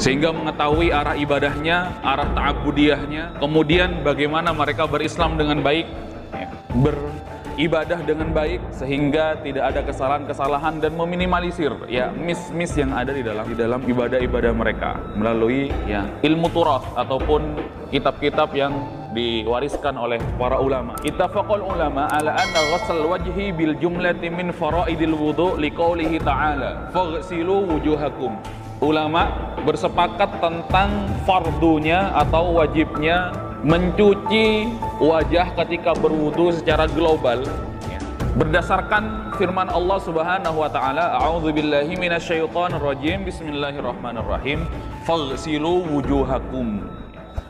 sehingga mengetahui arah ibadahnya, arah ta'abudiyahnya, kemudian bagaimana mereka berislam dengan baik, beribadah dengan baik, sehingga tidak ada kesalahan-kesalahan dan meminimalisir miss yang ada di dalam ibadah-ibadah mereka melalui ilmu turath ataupun kitab-kitab yang diwariskan oleh para ulama. Ittafaqal ulama ala anna ghusl wajhi bil jumlati min faraidil wudu liqaulihi ta'ala faghsilu wujuhakum. Ulama bersepakat tentang fardunya atau wajibnya mencuci wajah ketika berwudu secara global berdasarkan firman Allah Subhanahu wa taala, a'udzubillahi minasyaitonir rajim, bismillahirrahmanirrahim, faghsilu wujuhakum.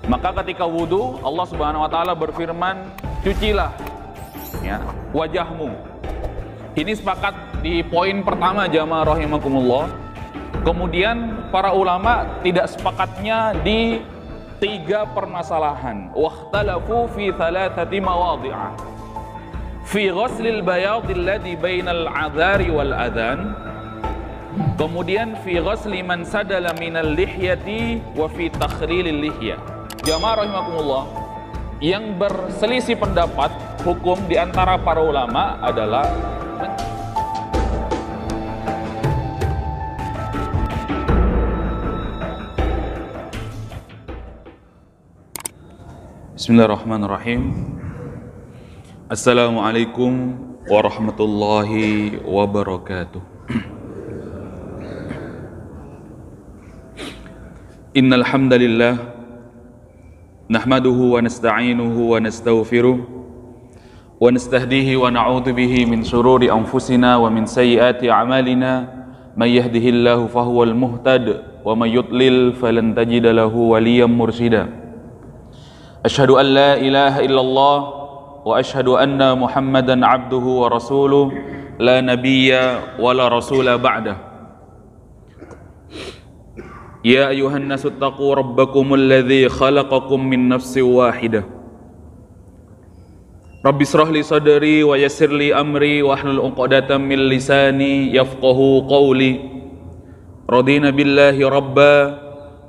Maka ketika wudu, Allah Subhanahu wa taala berfirman, cucilah wajahmu. Ini sepakat di poin pertama, jamaah rahimakumullah. Kemudian para ulama tidak sepakatnya di 3 permasalahan. Wakhtalafu fi 3 mawadhi'a. Fi ghuslil bayad alladhi bainal adhari wal adhan. Kemudian fi ghusli man sadala minal lihyati wa fi takhrilil lihyah. Jamaah rahimakumullah, yang berselisih pendapat hukum di antara para ulama adalah Bismillahirrahmanirrahim. Assalamualaikum warahmatullahi wabarakatuh. Innal hamdalillah nahmaduhu wa nasta'inuhu wa nastaghfiruh wa nastahdihi wa na'udzu bihi min shururi anfusina wa min sayyiati a'malina may yahdihillahu fahuwal muhtad wa may yudlil falan tajida lahu waliyyan mursyida. Asyhadu an la ilaha illallah wa asyhadu anna Muhammadan abduhu wa rasuluh la nabiyya wa la rasula ba'dah. Ya ayuhan nasu taqu rabbakumul ladzi khalaqakum min nafsin wahidah. Rabbi shrah li sadri wa yassir li amri wahlul 'uqdatam min lisani yafqahu qawli. Radina billahi rabba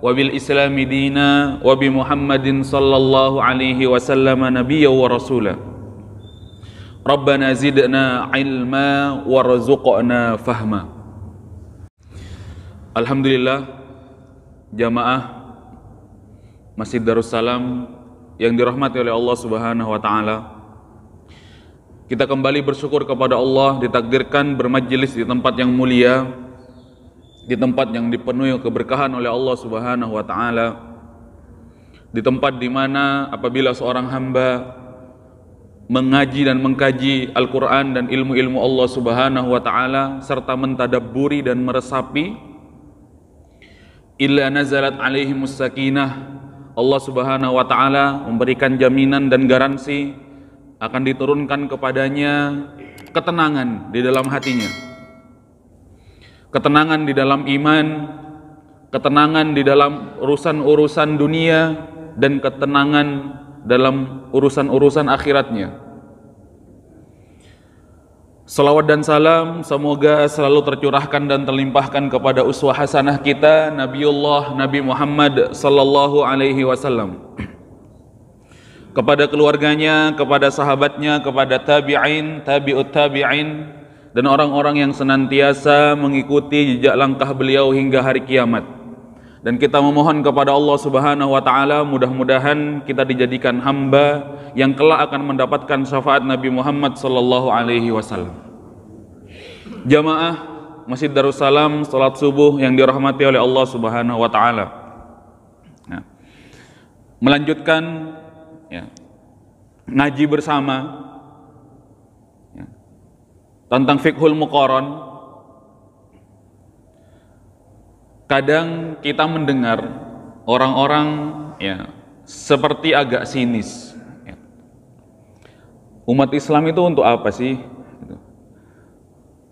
wa bil islami dina wa bi Muhammadin sallallahu alaihi wasallam nabiyya wa rasula. Rabbana zidna ilma warzuqna fahma. Alhamdulillah, jamaah Masjid Darussalam yang dirahmati oleh Allah Subhanahu wa taala, kita kembali bersyukur kepada Allah ditakdirkan bermajelis di tempat yang mulia, di tempat yang dipenuhi keberkahan oleh Allah Subhanahu wa taala, di tempat di mana apabila seorang hamba mengaji dan mengkaji Al-Qur'an dan ilmu-ilmu Allah Subhanahu wa taala serta mentadabburi dan meresapi, illa nazalat alaihimus sakinah, Allah Subhanahu wa taala memberikan jaminan dan garansi akan diturunkan kepadanya ketenangan di dalam hatinya. Ketenangan di dalam iman, ketenangan di dalam urusan-urusan dunia, dan ketenangan dalam urusan-urusan akhiratnya. Salawat dan salam semoga selalu tercurahkan dan terlimpahkan kepada uswah hasanah kita, Nabiullah Nabi Muhammad sallallahu alaihi wasallam, kepada keluarganya, kepada sahabatnya, kepada tabi'in, tabi'ut tabi'in, dan orang-orang yang senantiasa mengikuti jejak langkah beliau hingga hari kiamat. Dan kita memohon kepada Allah Subhanahu wa taala, mudah-mudahan kita dijadikan hamba yang kelak akan mendapatkan syafaat Nabi Muhammad sallallahu alaihi wasallam. Jamaah Masjid Darussalam, salat subuh yang dirahmati oleh Allah Subhanahu wa taala. Melanjutkan ngaji bersama tentang fiqhul muqaran. Kadang kita mendengar orang-orang seperti agak sinis. Umat Islam itu untuk apa sih?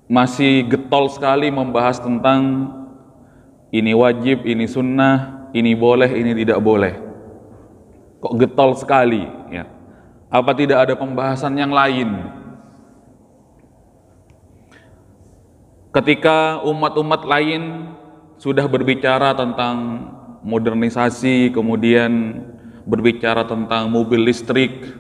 Masih getol sekali membahas tentang ini wajib, ini sunnah, ini boleh, ini tidak boleh. Kok getol sekali? Apa tidak ada pembahasan yang lain? Ketika umat-umat lain sudah berbicara tentang modernisasi, kemudian berbicara tentang mobil listrik,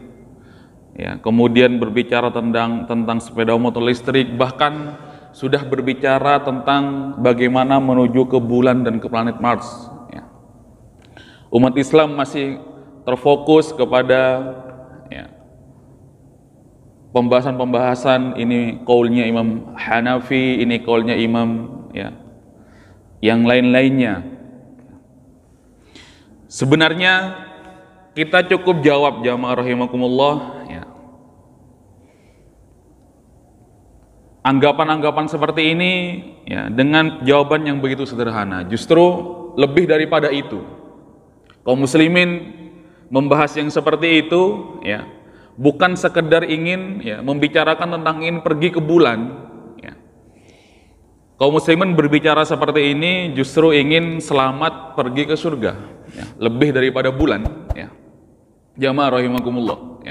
ya, kemudian berbicara tentang sepeda motor listrik, bahkan sudah berbicara tentang bagaimana menuju ke bulan dan ke planet Mars. Ya. Umat Islam masih terfokus kepada pembahasan-pembahasan, ini qaulnya Imam Hanafi, ini qaulnya Imam yang lain-lainnya. Sebenarnya kita cukup jawab jamaah rahimakumullah, anggapan-anggapan seperti ini dengan jawaban yang begitu sederhana. Justru lebih daripada itu, kaum muslimin membahas yang seperti itu bukan sekedar ingin membicarakan tentang ingin pergi ke bulan. Kaum muslimin berbicara seperti ini justru ingin selamat pergi ke surga, lebih daripada bulan, jamaah rahimakumullah.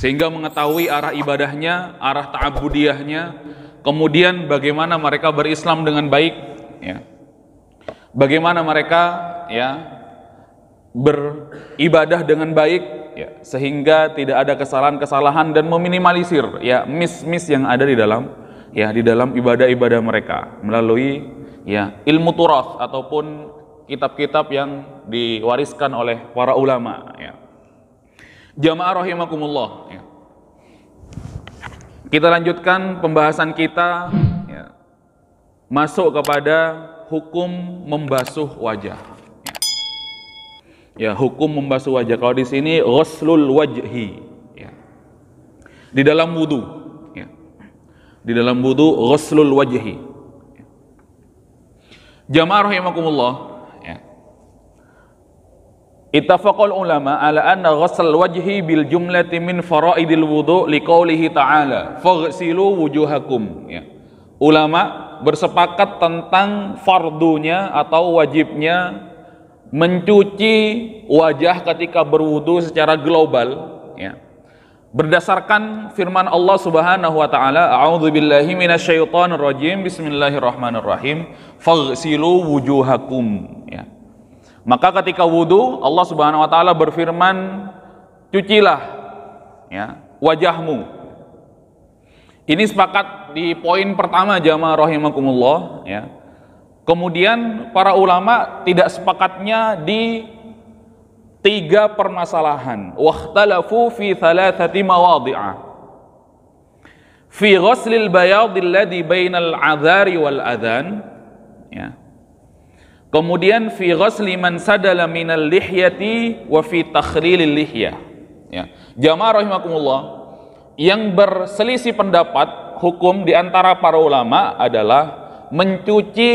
Sehingga mengetahui arah ibadahnya, arah ta'abudiyahnya, kemudian bagaimana mereka berislam dengan baik, bagaimana mereka beribadah dengan baik, sehingga tidak ada kesalahan-kesalahan dan meminimalisir miss yang ada di dalam ibadah-ibadah mereka melalui ilmu turath ataupun kitab-kitab yang diwariskan oleh para ulama. Jamaah rahimakumullah, kita lanjutkan pembahasan kita, masuk kepada hukum membasuh wajah. Hukum membasuh wajah. Kalau di sini ghuslul wajhi, di dalam wudu, di dalam wudu ghuslul wajhi. Jamaah rahimakumullah, ittafaqal ulama ala anna ghusl wajhi bil jumlati min faraidil wudu liqaulihi ta'ala faghsilu wujuhakum. Ulama bersepakat tentang fardunya atau wajibnya mencuci wajah ketika berwudu secara global, berdasarkan firman Allah Subhanahu wa taala, a'udzubillahi minasyaitonir rajim, bismillahirrahmanirrahim, faghsilu wujuhakum. Maka ketika wudu, Allah Subhanahu wa taala berfirman, cucilah wajahmu. Ini sepakat di poin pertama jamaah rahimakumullah. Kemudian para ulama tidak sepakatnya di 3 permasalahan. Wakhtalafu fi thalathati mawadhi'a. Fi ghuslil bayad alladhi bainal adhari wal adhan. Kemudian fi ghusli man sadala minal lihyati wa fi takhlilil lihyah. Jamaah rahimakumullah, yang berselisih pendapat hukum di antara para ulama adalah mencuci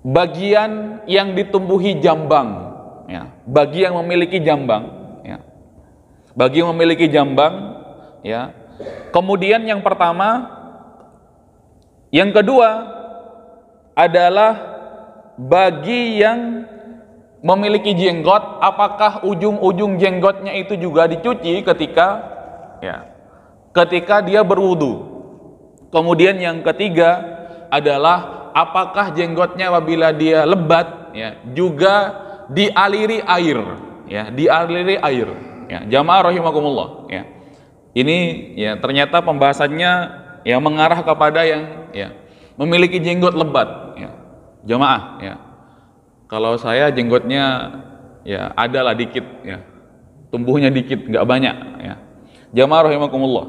bagian yang ditumbuhi jambang, bagi yang memiliki jambang, bagi yang memiliki jambang, Kemudian yang pertama, yang kedua adalah bagi yang memiliki jenggot, apakah ujung-ujung jenggotnya itu juga dicuci ketika dia berwudu. Kemudian yang ketiga adalah apakah jenggotnya apabila dia lebat juga dialiri air, dialiri air. Jamaah rahimakumullah. Ini ternyata pembahasannya mengarah kepada yang memiliki jenggot lebat. Jamaah, kalau saya jenggotnya adalah dikit, tumbuhnya dikit, nggak banyak. Jamaah rahimakumullah.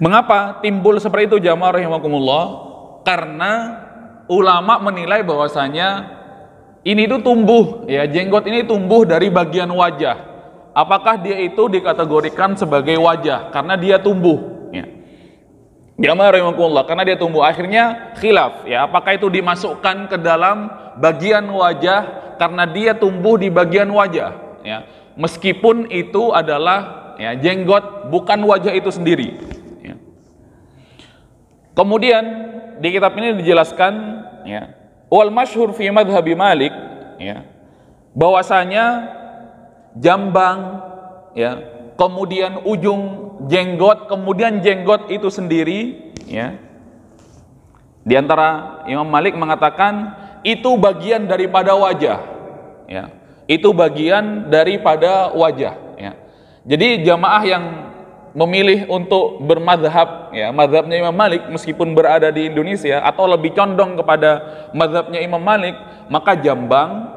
Mengapa timbul seperti itu jamaah rahimakumullah? Karena ulama menilai bahwasanya ini itu tumbuh, jenggot ini tumbuh dari bagian wajah. Apakah dia itu dikategorikan sebagai wajah karena dia tumbuh? Jamaah rahimakumullah, karena dia tumbuh. Akhirnya khilaf, apakah itu dimasukkan ke dalam bagian wajah karena dia tumbuh di bagian wajah, meskipun itu adalah jenggot, bukan wajah itu sendiri. Kemudian di kitab ini dijelaskan, wal masyhur fi madhhabi Malik, bahwasanya jambang, kemudian ujung jenggot, kemudian jenggot itu sendiri, Di antara Imam Malik mengatakan itu bagian daripada wajah, ya. Itu bagian daripada wajah, ya. Jadi jamaah yang memilih untuk bermadhab, ya, madhabnya Imam Malik meskipun berada di Indonesia atau lebih condong kepada madhabnya Imam Malik, maka jambang,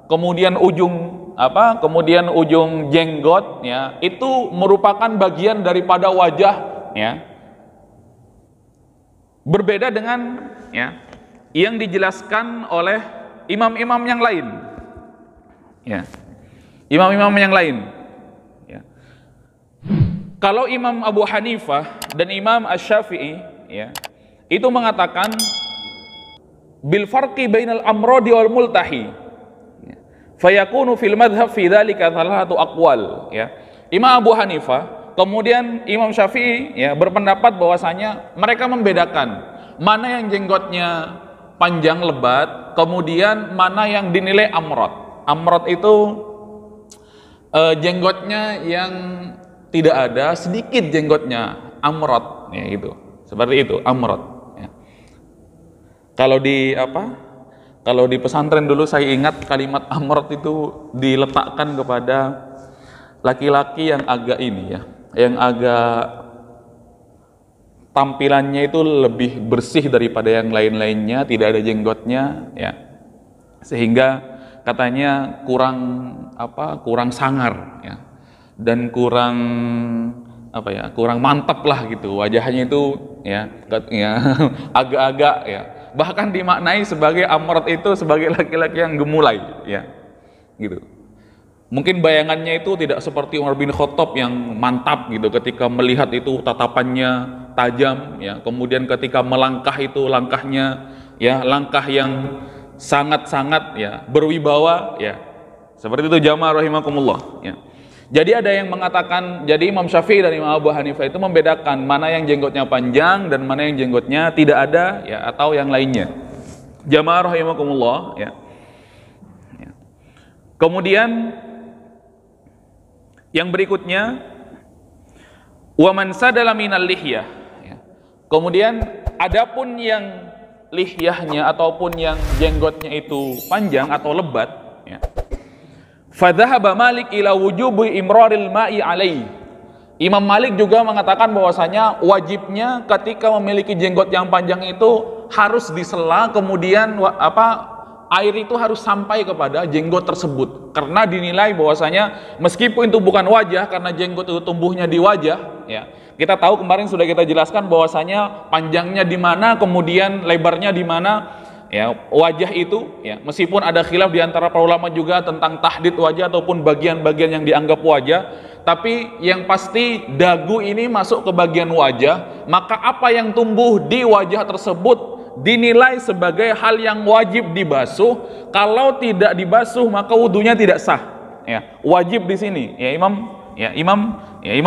kemudian kemudian ujung jenggot, ya, itu merupakan bagian daripada wajah, ya. Berbeda dengan, ya, yang dijelaskan oleh imam-imam yang lain, ya, imam-imam yang lain, ya. Kalau Imam Abu Hanifah dan Imam Asy-Syafi'i, ya, itu mengatakan bil farqi bainal amradi wal multahi, ya, fayakunu fil madhhab fi dzalika thalathu aqwal, ya. Imam Abu Hanifah kemudian Imam Syafi'i, ya, berpendapat bahwasanya mereka membedakan mana yang jenggotnya panjang lebat, kemudian mana yang dinilai amrod. Amrod itu jenggotnya yang tidak ada, sedikit jenggotnya, amrod, ya, gitu. Seperti itu, amrod, ya. Kalau di pesantren dulu saya ingat kalimat amrod itu diletakkan kepada laki-laki yang agak ini, ya, yang agak tampilannya itu lebih bersih daripada yang lain-lainnya, tidak ada jenggotnya, ya, sehingga katanya kurang sangar, ya, dan kurang mantap lah gitu wajahnya itu, ya, agak-agak, ya, bahkan dimaknai sebagai amrod itu sebagai laki-laki yang gemulai, ya, gitu. Mungkin bayangannya itu tidak seperti Umar bin Khattab yang mantap gitu ketika melihat itu tatapannya tajam, ya. Kemudian ketika melangkah itu langkahnya, ya, langkah yang sangat-sangat, ya, berwibawa, ya. Seperti itu jamaah rahimakumullah, ya. Jadi ada yang mengatakan, jadi Imam Syafi'i dan Imam Abu Hanifah itu membedakan mana yang jenggotnya panjang dan mana yang jenggotnya tidak ada, ya, atau yang lainnya. Jamaah rahimakumullah, ya. Kemudian yang berikutnya, wa man sadala minal lihyah, ya. Kemudian adapun yang lihyahnya ataupun yang jenggotnya itu panjang atau lebat, ya. Fadhahaba Malik ila wujubi imraril ma'i alaihi. Imam Malik juga mengatakan bahwasanya wajibnya ketika memiliki jenggot yang panjang itu harus disela, kemudian air itu harus sampai kepada jenggot tersebut, karena dinilai bahwasanya meskipun itu bukan wajah, karena jenggot itu tumbuhnya di wajah, ya. Kita tahu kemarin sudah kita jelaskan bahwasanya panjangnya di mana, kemudian lebarnya di mana, ya, wajah itu, ya, meskipun ada khilaf di antara para ulama juga tentang tahdid wajah ataupun bagian-bagian yang dianggap wajah, tapi yang pasti dagu ini masuk ke bagian wajah, maka apa yang tumbuh di wajah tersebut dinilai sebagai hal yang wajib dibasuh. Kalau tidak dibasuh maka wudunya tidak sah, ya. Wajib di sini, ya, Imam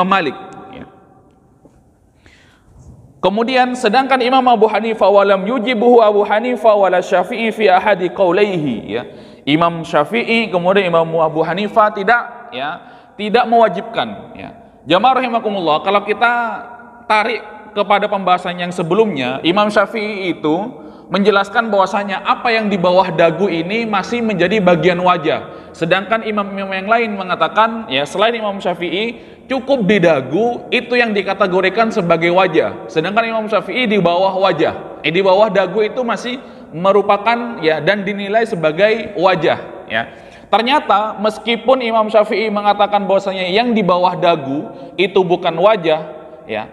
Malik, ya. Kemudian sedangkan Imam Abu Hanifah walam yujibuhu Abu Hanifah wala Syafi'i fi ahadi qaulaihi, ya. Imam Syafi'i kemudian Imam Abu Hanifah tidak mewajibkan, ya. Jamaah rahimakumullah, kalau kita tarik kepada pembahasan yang sebelumnya, Imam Syafi'i itu menjelaskan bahwasanya apa yang di bawah dagu ini masih menjadi bagian wajah. Sedangkan imam-imam yang lain mengatakan, ya, selain Imam Syafi'i, cukup di dagu itu yang dikategorikan sebagai wajah. Sedangkan Imam Syafi'i di bawah wajah, di bawah dagu itu masih merupakan, ya, dan dinilai sebagai wajah, ya. Ternyata meskipun Imam Syafi'i mengatakan bahwasanya yang di bawah dagu itu bukan wajah, ya,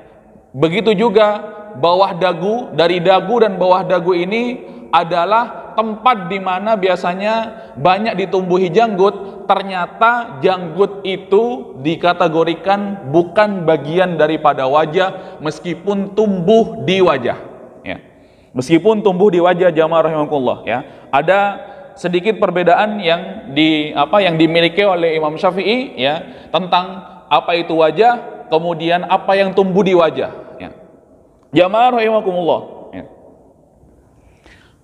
begitu juga bawah dagu, dari dagu dan bawah dagu ini adalah tempat di mana biasanya banyak ditumbuhi janggut. Ternyata janggut itu dikategorikan bukan bagian daripada wajah meskipun tumbuh di wajah, ya. Meskipun tumbuh di wajah, jamaah rahimakumullah, ya. Ada sedikit perbedaan yang dimiliki oleh Imam Syafi'i, ya, tentang apa itu wajah, kemudian apa yang tumbuh di wajah, ya. Jamaah rahimakumullah, ya.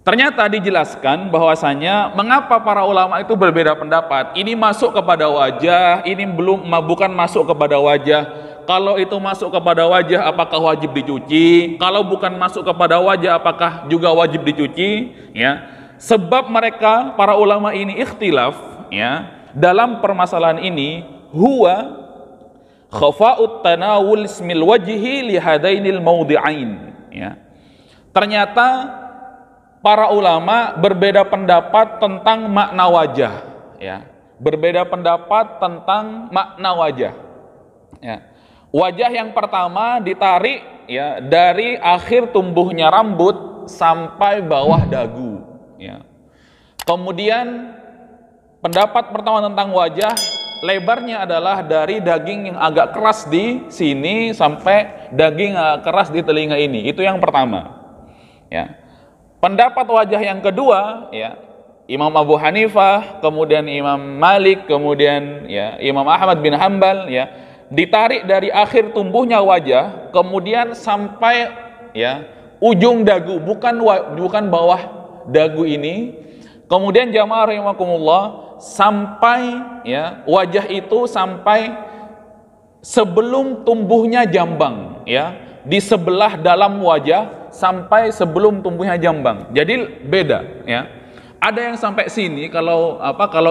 Ternyata dijelaskan bahwasanya mengapa para ulama itu berbeda pendapat. Ini masuk kepada wajah, ini bukan masuk kepada wajah. Kalau itu masuk kepada wajah, apakah wajib dicuci? Kalau bukan masuk kepada wajah, apakah juga wajib dicuci? Ya, sebab mereka para ulama ini ikhtilaf, ya, dalam permasalahan ini, huwa khafa'ut tanawul ismil wajhi li hadainil mawdi'ain. Ya, ternyata para ulama berbeda pendapat tentang makna wajah. Ya, berbeda pendapat tentang makna wajah. Ya. Wajah yang pertama ditarik, ya, dari akhir tumbuhnya rambut sampai bawah dagu, ya. Kemudian pendapat pertama tentang wajah, lebarnya adalah dari daging yang agak keras di sini sampai daging agak keras di telinga ini. Itu yang pertama, ya. Pendapat wajah yang kedua, ya, Imam Abu Hanifah, kemudian Imam Malik, kemudian, ya, Imam Ahmad bin Hanbal, ya, ditarik dari akhir tumbuhnya wajah kemudian sampai, ya, ujung dagu, bukan bawah dagu ini. Kemudian jamaah rahimakumullah, sampai, ya, wajah itu sampai sebelum tumbuhnya jambang, ya, di sebelah dalam wajah sampai sebelum tumbuhnya jambang. Jadi beda, ya. Ada yang sampai sini kalau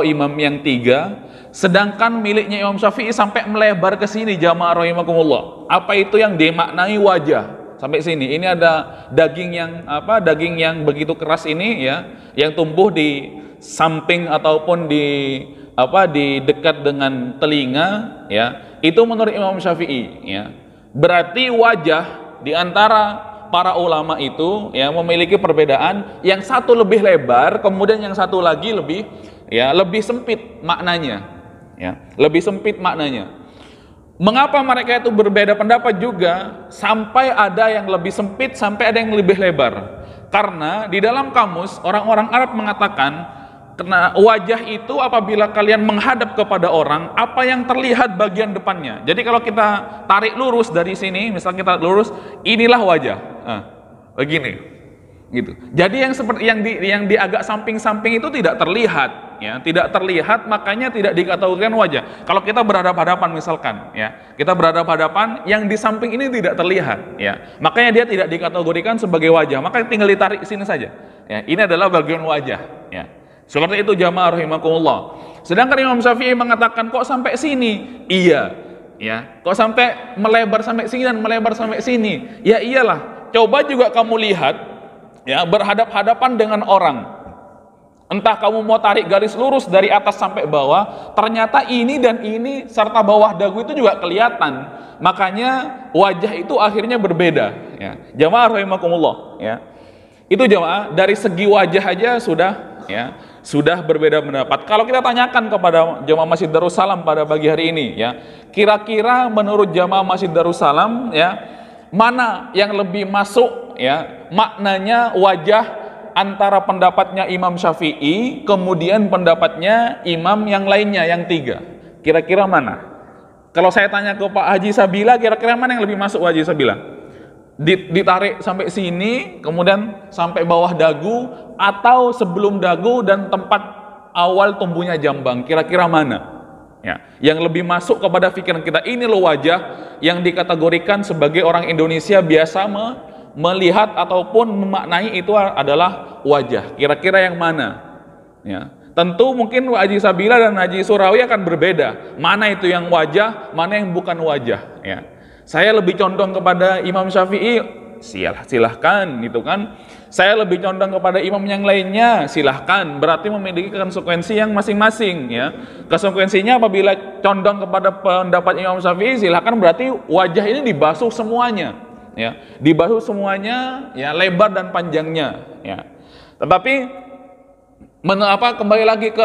imam yang 3, sedangkan miliknya Imam Syafi'i sampai melebar ke sini, jamaah rahimakumullah. Apa itu yang dimaknai wajah? Sampai sini. Ini ada daging yang begitu keras ini, ya, yang tumbuh di samping ataupun di dekat dengan telinga, ya. Itu menurut Imam Syafi'i, ya. Berarti wajah di antara para ulama itu, ya, memiliki perbedaan, yang satu lebih lebar, kemudian yang satu lagi lebih sempit maknanya, ya, lebih sempit maknanya. Mengapa mereka itu berbeda pendapat juga, sampai ada yang lebih sempit, sampai ada yang lebih lebar? Karena di dalam kamus orang-orang Arab mengatakan, karena wajah itu apabila kalian menghadap kepada orang, apa yang terlihat bagian depannya. Jadi kalau kita tarik lurus dari sini, misalnya kita lurus, inilah wajah. Begini, gitu. Jadi yang seperti yang di agak samping-samping itu tidak terlihat, ya, tidak terlihat, makanya tidak dikategorikan wajah. Kalau kita berhadapan-hadapan misalkan, ya, kita berhadapan-hadapan, yang di samping ini tidak terlihat, ya, makanya dia tidak dikategorikan sebagai wajah. Makanya tinggal ditarik sini saja. Ya, ini adalah bagian wajah, ya. Seperti itu jamaah rahimakumullah. Sedangkan Imam Syafi'i mengatakan, kok sampai sini? Iya, ya. Kok sampai melebar sampai sini dan melebar sampai sini? Ya iyalah. Coba juga kamu lihat, ya, berhadap-hadapan dengan orang. Entah kamu mau tarik garis lurus dari atas sampai bawah, ternyata ini dan ini serta bawah dagu itu juga kelihatan. Makanya wajah itu akhirnya berbeda, ya. Jamaah rahimakumullah, ya. Itu jamaah dari segi wajah aja sudah berbeda pendapat. Kalau kita tanyakan kepada jamaah Masjid Darussalam pada pagi hari ini, ya, kira-kira menurut jamaah Masjid Darussalam, ya, mana yang lebih masuk, ya, maknanya wajah antara pendapatnya Imam Syafi'i kemudian pendapatnya imam yang lainnya yang 3? Kira-kira mana? Kalau saya tanya ke Pak Haji Sabila, kira-kira mana yang lebih masuk Haji Sabila? Ditarik sampai sini kemudian sampai bawah dagu, atau sebelum dagu dan tempat awal tumbuhnya jambang? Kira-kira mana, ya, yang lebih masuk kepada pikiran kita? Ini loh wajah yang dikategorikan sebagai orang Indonesia biasa melihat ataupun memaknai itu adalah wajah. Kira-kira yang mana? Ya, tentu mungkin Haji Sabila dan Haji Surawi akan berbeda. Mana itu yang wajah, mana yang bukan wajah, ya. Saya lebih condong kepada Imam Syafi'i, silahkan, gitu kan. Saya lebih condong kepada imam yang lainnya, silahkan. Berarti memiliki konsekuensi yang masing-masing, ya. Konsekuensinya apabila condong kepada pendapat Imam Syafi'i, silahkan, berarti wajah ini dibasuh semuanya, ya. Dibasuh semuanya, ya, lebar dan panjangnya, ya. Tetapi kembali lagi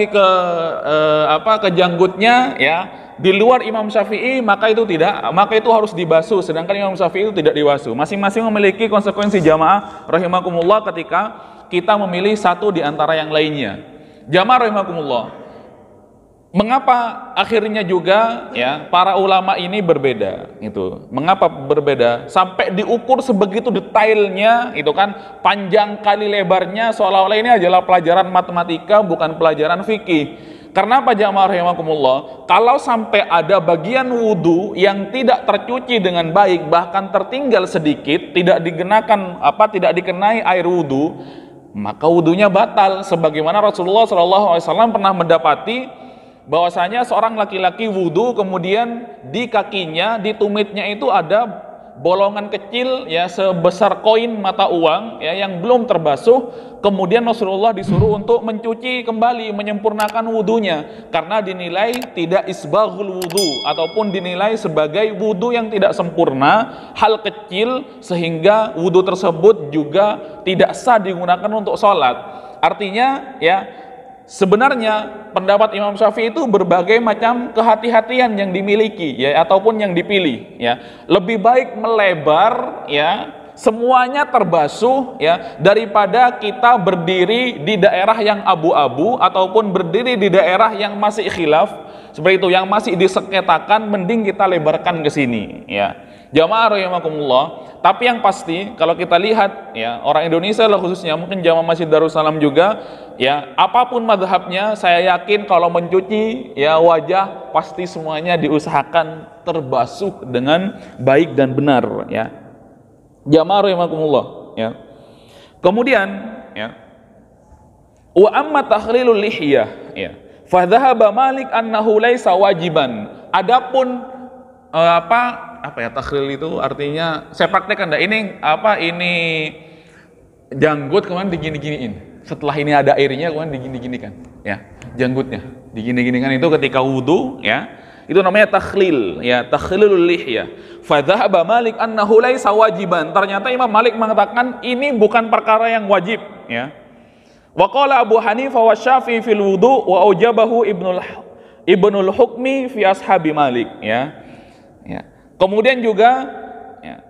ke janggutnya, ya. Di luar Imam Syafi'i maka itu harus dibasuh, sedangkan Imam Syafi'i itu tidak dibasuh. Masing-masing memiliki konsekuensi jamaah rahimakumullah ketika kita memilih satu di antara yang lainnya. Jamaah rahimakumullah, mengapa akhirnya juga, ya, para ulama ini berbeda? Itu mengapa berbeda sampai diukur sebegitu detailnya, itu kan, panjang kali lebarnya, seolah-olah ini adalah pelajaran matematika bukan pelajaran fikih. Karena apa jamaah rahimakumullah? Kalau sampai ada bagian wudu yang tidak tercuci dengan baik, bahkan tertinggal sedikit, tidak dikenai air wudu, maka wudunya batal. Sebagaimana Rasulullah SAW pernah mendapati bahwasanya seorang laki-laki wudu, kemudian di kakinya, di tumitnya itu ada bolongan kecil ya sebesar koin mata uang ya yang belum terbasuh. Kemudian Rasulullah disuruh untuk mencuci kembali, menyempurnakan wudunya karena dinilai tidak isbaghul wudu ataupun dinilai sebagai wudu yang tidak sempurna, hal kecil sehingga wudu tersebut juga tidak sah digunakan untuk sholat. Artinya ya, sebenarnya pendapat Imam Syafi'i itu berbagai macam kehati-hatian yang dimiliki ya ataupun yang dipilih ya. Lebih baik melebar ya, semuanya terbasuh ya, daripada kita berdiri di daerah yang abu-abu ataupun berdiri di daerah yang masih khilaf seperti itu, yang masih diseketakan, mending kita lebarkan ke sini ya. Jamaah rahimakumullah. Tapi yang pasti kalau kita lihat ya, orang Indonesia lah khususnya, mungkin jamaah Masjid Darussalam juga ya, apapun madhabnya, saya yakin kalau mencuci ya wajah pasti semuanya diusahakan terbasuh dengan baik dan benar ya. Jamaah rahimakumullah ya. Kemudian ya, wa amma takhlilul lihiyah ya, fa dhahaba Malik annahu laisa wajiban. Adapun apa ya takhlil itu artinya, saya praktekkan ini janggut kemudian digini-giniin. Setelah ini ada airnya kemudian digini-ginikan ya. Janggutnya digini-ginikan itu ketika wudu ya. Itu namanya takhlil ya, takhlilul lihyah. Fa dhahaba Malik annahu laisa wajiban. Ternyata Imam Malik mengatakan ini bukan perkara yang wajib ya. Wa qala Abu Hanifah wa Syafi'i fil wudu wa aujabahu Ibnul Hukmi fi ashabi Malik ya. Ya. Kemudian juga ya,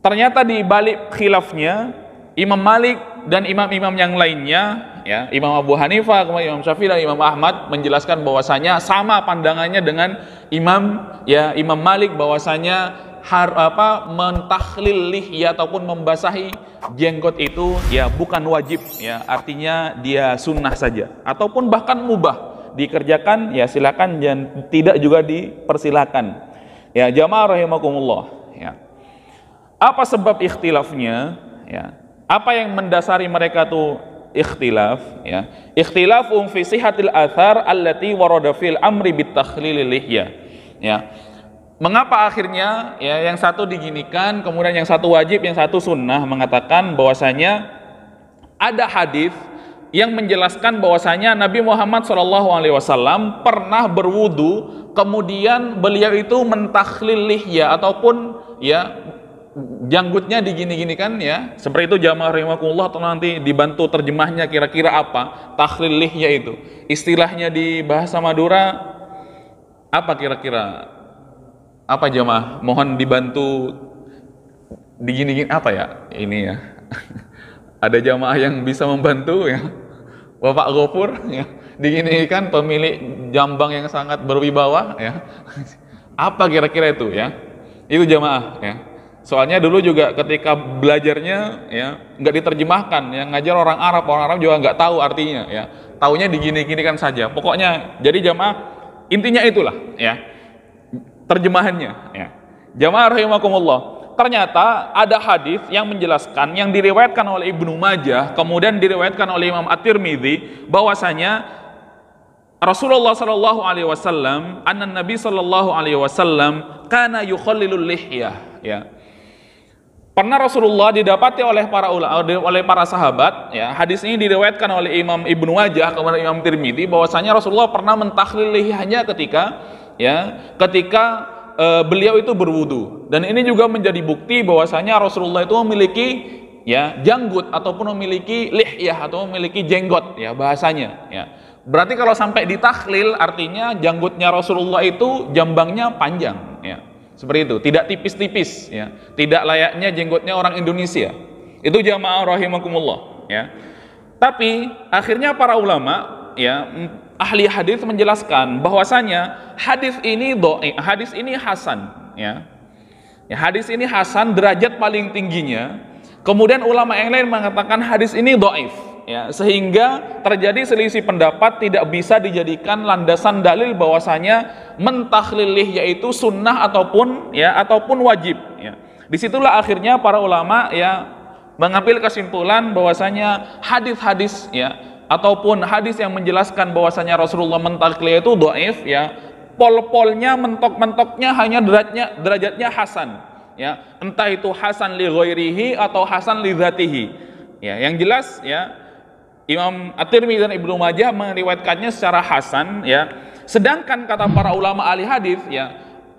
ternyata di balik khilafnya Imam Malik dan imam-imam yang lainnya ya, Imam Abu Hanifah, kemudian Imam Syafi'i dan Imam Ahmad menjelaskan bahwasanya sama pandangannya dengan Imam Malik, bahwasanya mentakhlil lihya ataupun membasahi jenggot itu ya bukan wajib ya, artinya dia sunnah saja ataupun bahkan mubah, dikerjakan ya silakan dan tidak juga dipersilakan. Ya jamaah rahimakumullah ya. Apa sebab ikhtilafnya ya? Apa yang mendasari mereka tuh ikhtilaf ya? Ikhtilafum fi sihhatil athar allati warada fil amri bit takhlil lihya ya. Mengapa akhirnya ya yang satu diginikan kemudian yang satu wajib, yang satu sunnah? Mengatakan bahwasanya ada hadis yang menjelaskan bahwasanya Nabi Muhammad SAW pernah berwudu, kemudian beliau itu mentakhlil lihya ataupun ya janggutnya digini-ginikan ya. Seperti itu jamaah rahimakumullah, atau nanti dibantu terjemahnya kira-kira apa takhlil lihya itu. Istilahnya di bahasa Madura apa kira-kira? Apa jamaah? Mohon dibantu digini-gini apa ya? Ini ya. Ada jamaah yang bisa membantu ya, Bapak Gofur ya, diginikan pemilik jambang yang sangat berwibawa ya. Apa kira-kira itu ya? Itu jamaah ya. Soalnya dulu juga ketika belajarnya ya nggak diterjemahkan, yang ngajar orang Arab juga nggak tahu artinya ya. Taunya digini-ginikan saja. Pokoknya jadi jamaah intinya itulah ya. Terjemahannya ya. Jamaah rahimakumullah. Ternyata ada hadis yang menjelaskan, yang diriwayatkan oleh Ibnu Majah, kemudian diriwayatkan oleh Imam At-Tirmidzi, bahwasanya Rasulullah sallallahu alaihi wasallam, anna Nabi sallallahu alaihi wasallam kana yukhallilul lihyah ya. Pernah Rasulullah didapati oleh para sahabat ya. Hadis ini diriwayatkan oleh Imam Ibnu Majah kemudian Imam Tirmidzi, bahwasanya Rasulullah pernah mentakhlil lihyahnya ketika beliau itu berwudu. Dan ini juga menjadi bukti bahwasanya Rasulullah itu memiliki ya janggut ataupun memiliki lihyah atau memiliki jenggot ya bahasanya ya. Berarti kalau sampai ditakhlil artinya janggutnya Rasulullah itu jambangnya panjang ya. Seperti itu, tidak tipis-tipis ya. Tidak layaknya jenggotnya orang Indonesia. Itu jamaah rahimakumullah ya. Tapi akhirnya para ulama ya, ahli hadis menjelaskan bahwasanya hadis ini dhaif, hadis ini hasan ya. Hadis ini hasan, derajat paling tingginya. Kemudian ulama yang lain mengatakan hadis ini dhaif ya, sehingga terjadi selisih pendapat tidak bisa dijadikan landasan dalil bahwasanya mentakhlilih yaitu sunnah ataupun wajib ya. Disitulah akhirnya para ulama ya mengambil kesimpulan bahwasanya hadis-hadis ya ataupun hadis yang menjelaskan bahwasanya Rasulullah mentakhlil itu dhaif ya, pol-polnya, mentok-mentoknya hanya derajatnya hasan ya, entah itu hasan li ghairihi atau hasan li dzatihi ya. Yang jelas ya Imam At-Tirmidzi dan Ibnu Majah meriwayatkannya secara hasan ya. Sedangkan kata para ulama ahli hadis ya,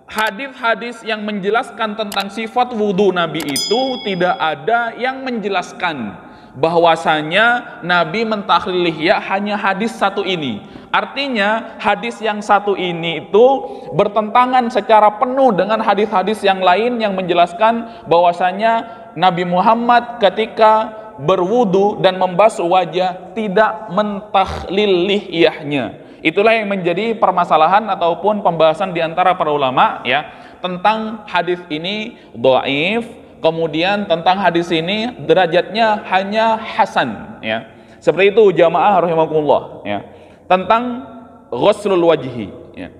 hadis-hadis yang menjelaskan tentang sifat wudu Nabi itu tidak ada yang menjelaskan bahwasanya Nabi mentakhlil lihya hanya hadis satu ini. Artinya hadis yang satu ini itu bertentangan secara penuh dengan hadis-hadis yang lain yang menjelaskan bahwasanya Nabi Muhammad ketika berwudu dan membasuh wajah tidak mentakhlil lihyahnya. Itulah yang menjadi permasalahan ataupun pembahasan di antara para ulama ya, tentang hadis ini dhaif, kemudian tentang hadis ini derajatnya hanya hasan ya. Seperti itu jamaah rahimakumullah ya. Tentang ghuslul wajhi ya.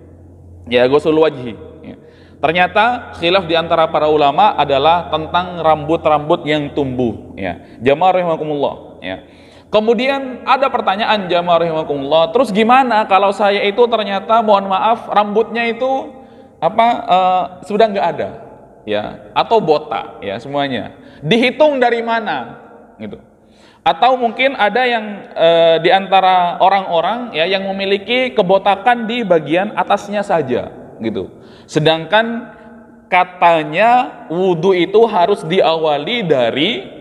Ya, ghuslul wajhi ya. Ternyata khilaf di antara para ulama adalah tentang rambut-rambut yang tumbuh ya. Jamaah rahimakumullah ya. Kemudian ada pertanyaan jamaah rahimakumullah, terus gimana kalau saya itu ternyata mohon maaf rambutnya itu sudah nggak ada ya, atau botak ya semuanya, dihitung dari mana gitu? Atau mungkin ada yang di antara orang-orang ya yang memiliki kebotakan di bagian atasnya saja gitu, sedangkan katanya wudu itu harus diawali dari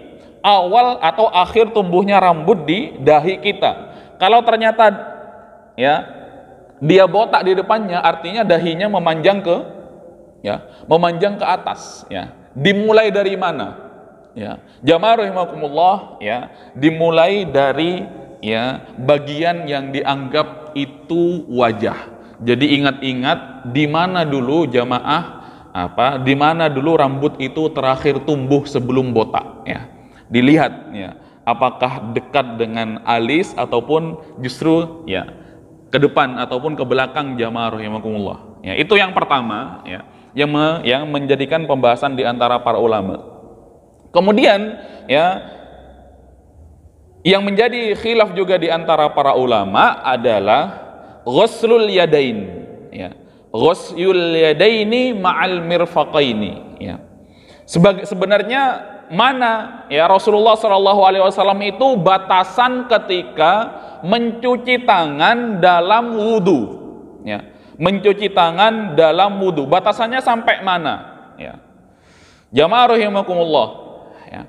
awal atau akhir tumbuhnya rambut di dahi kita. Kalau ternyata ya dia botak di depannya, artinya dahinya memanjang ke atas ya. Dimulai dari mana? Ya. Jamaah rahimakumullah ya, dimulai dari ya bagian yang dianggap itu wajah. Jadi ingat-ingat di mana dulu jamaah di mana dulu rambut itu terakhir tumbuh sebelum botak ya. Dilihat ya, apakah dekat dengan alis ataupun justru ya ke depan ataupun ke belakang jamaah rahimakumullah. Ya, itu yang pertama ya, yang menjadikan pembahasan di antara para ulama. Kemudian ya yang menjadi khilaf juga di antara para ulama adalah ghuslul yadain ya. Ghuslul yadaini ma'al mirfaqaini ya. Sebenarnya mana ya Rasulullah SAW itu batasan ketika mencuci tangan dalam wudu ya, mencuci tangan dalam wudu batasannya sampai mana ya, jamaah rahimakumullah ya.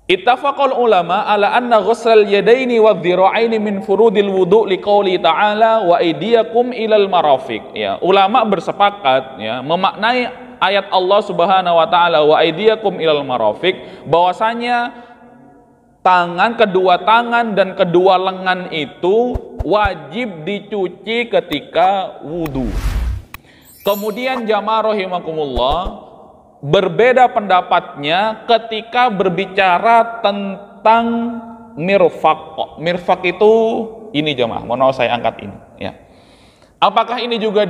Ittafaqal ulama ala anna ghusl yadaini wa dhira'aini min furudil wudu liqauli ta'ala wa aydiyakum ilal marafiq ya. Ulama bersepakat ya memaknai ayat Allah Subhanahu wa taala wa aydiyakum ilal marafiq, bahwasanya kedua tangan dan kedua lengan itu wajib dicuci ketika wudu. Kemudian jamaah rahimakumullah berbeda pendapatnya ketika berbicara tentang mirfaq. Mirfaq itu ini jamaah, mohon saya angkat ini ya. Apakah ini juga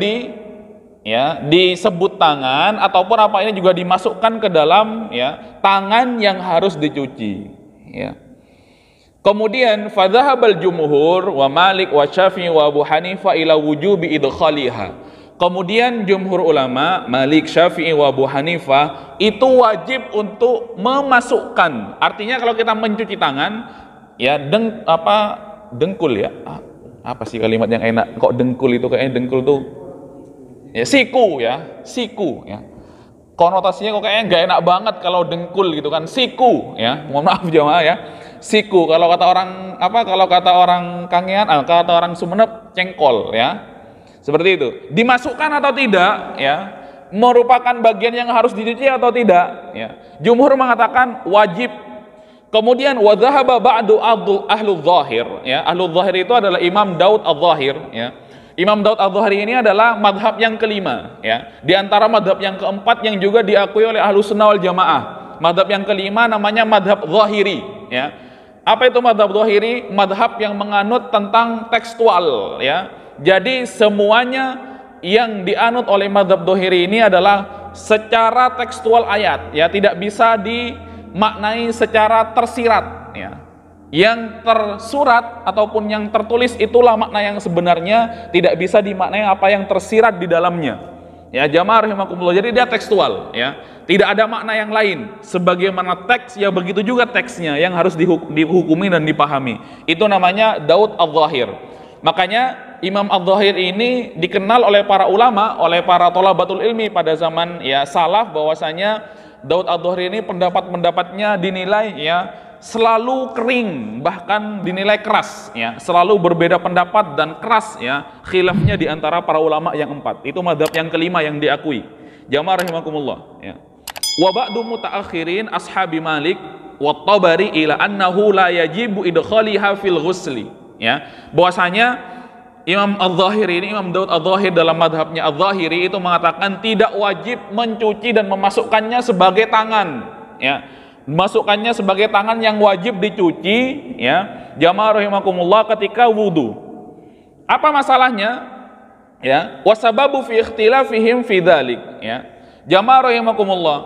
disebut tangan ataupun apa ini juga dimasukkan ke dalam ya tangan yang harus dicuci ya. Kemudian fadhahabal jumhur wa Malik wa Syafi'i wa Abu Hanifah ila wujubi idkhaliha. Kemudian jumhur ulama Malik, Syafi'i wa Abu Hanifah itu wajib untuk memasukkan. Artinya kalau kita mencuci tangan ya dengkul ya. Apa sih kalimat yang enak? Kok dengkul itu kayaknya dengkul tuh ya, siku ya. Konotasinya kok kayaknya nggak enak banget kalau dengkul gitu kan, siku ya. Mohon maaf jamaah ya. Siku kalau kata orang Kangean, kata orang Sumeneb cengkol ya. Seperti itu. Dimasukkan atau tidak ya? Merupakan bagian yang harus dicuci atau tidak ya? Jumhur mengatakan wajib. Kemudian wa dhahaba ba'du ahlul zahir ya. Ahlul zahir itu adalah Imam Daud al-Zahir ya. Imam Daud al-Zahiri ini adalah madhab yang kelima ya, di antara madhab yang keempat yang juga diakui oleh Ahlus Sunnah wal Jamaah. Madhab yang kelima namanya madhab Zahiri ya. Apa itu madhab dhahiri? Madhab yang menganut tentang tekstual, ya. Jadi semuanya yang dianut oleh madhab dhahiri ini adalah secara tekstual ayat, ya, tidak bisa dimaknai secara tersirat, ya. Yang tersurat ataupun yang tertulis itulah makna yang sebenarnya, tidak bisa dimaknai apa yang tersirat di dalamnya. Ya, jamaah rahimakumullah. Jadi dia tekstual, ya. Tidak ada makna yang lain. Sebagaimana teks, ya begitu juga teksnya yang harus dihukumi dan dipahami. Itu namanya Daud al-Zahir. Makanya Imam al-Zahir ini dikenal oleh para ulama, oleh para thalabatul ilmi pada zaman ya salaf, bahwasanya Daud al-Zahir ini pendapat-pendapatnya dinilai ya selalu kering, bahkan dinilai keras, ya, selalu berbeda pendapat dan keras, ya, khilafnya di antara para ulama yang 4. Itu mazhab yang kelima yang diakui. Jamaah rahimakumullah, ya. Wa ba'du mutaakhirin ashabi Malik wa Tabari ila annahu la yajibu idkhaliha fil ghusli, ya. Bahwasanya Imam Al-Zahiri ini, Imam Daud Al-Zahir dalam madhabnya Al-Zahiri itu mengatakan tidak wajib mencuci dan memasukkannya sebagai tangan, ya. Masukkannya sebagai tangan yang wajib dicuci, ya, jamaah rahimakumullah, ketika wudu. Apa masalahnya? Ya, wasababu fi ikhtilafihim fi dzalik, ya. Jamaah rahimakumullah,